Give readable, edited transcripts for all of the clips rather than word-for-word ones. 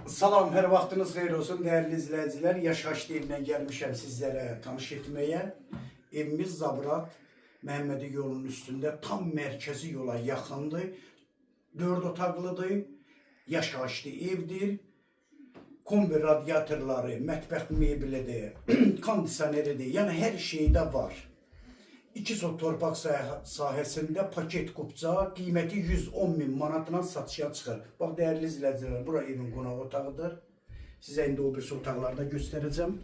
Salam, her vaxtınız xeyir olsun değerli izleyiciler. Yaşayış evindən gəlmişəm sizlere tanış etmeye. Evimiz Zabrat Məhəmmədi yolunun üstünde tam merkezi yola yaxındır. 4 otaqlıdır. Yaşayışlı evdir. Kombi radiatorları, mətbəx meblidir, kondisioneridir. Yəni hər şeydə var. 2 sot torpaq sahəsində paket kupça qiyməti 110.000 manatla satışa çıxır. Bax, değerli izləyicilər, bura evin qonaq otağıdır. Sizə indi o birisi otaqlarda göstərəcəm.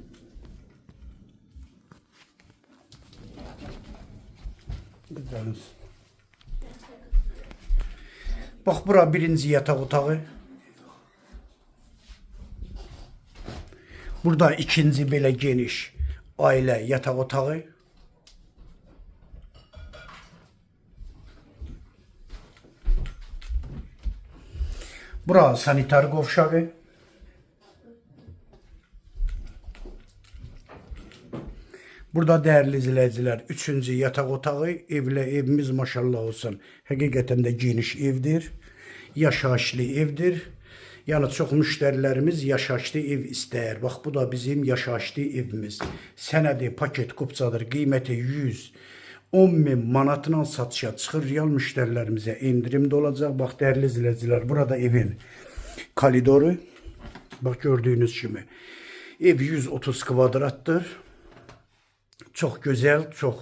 Bax, bura birinci yataq otağı. Burada ikinci belə geniş ailə yataq otağı. Bura sanitar qovşağı. Burada değerli izləyicilər, 3-cü yataq otağı. Evimiz maşallah olsun. Həqiqətən də geniş evdir. Yaşayışlı evdir. Yəni çox müştərilərimiz yaşayışlı ev istəyir. Bax, bu da bizim yaşayışlı evimiz. Sənədi paket kupçadır. Qiyməti 110.000 manatla satışa çıxır. Real müştərilərimizə indirimdə olacaq. Bax, değerli izləyicilər, burada evin koridoru. Bax, gördüyünüz kimi. Ev 130 kvadratdır. Çox gözəl, çox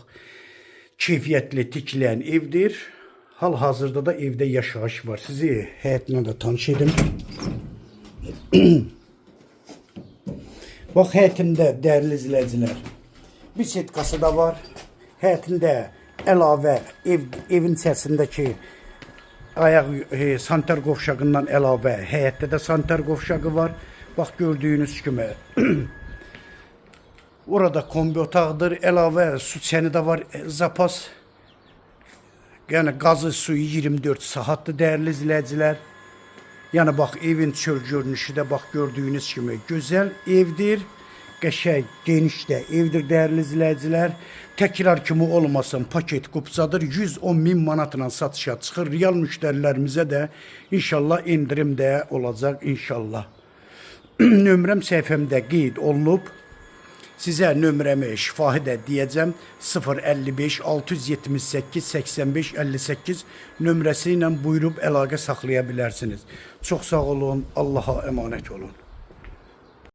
keyfiyyətli tikilən evdir. Hal-hazırda da evdə yaşayış var. Sizi həyətinə də tanış edim. Bax, həyətində değerli izləyicilər, bisetkası da var. Həyətində əlavə evin içərisindəki ayaq sanitar qovşağından əlavə həyətdə də sanitar qovşağı var. Bax, gördüyünüz kimi orada kombi otağıdır. Əlavə su çəni də var, zapas. Yəni qazı suyu 24 saatdır değerli izləyicilər. Yəni bax, evin çöl görünüşü də bax, gördüyünüz kimi gözəl evdir. Qəşəng, geniş də evdir değerli izləyicilər. Təkrar kimi olmasın, paket kupçadır. 110.000 manatla satışa çıxır. Real müştərilərimizə də inşallah indirim də olacaq inşallah. Nömrəm səhifəmdə qeyd olunub. Sizə nömrəmi şifahi də deyəcəm. 055 678 85 58 nömrəsi ilə buyurub əlaqə saxlaya bilərsiniz. Çox sağ olun. Allah'a emanet olun.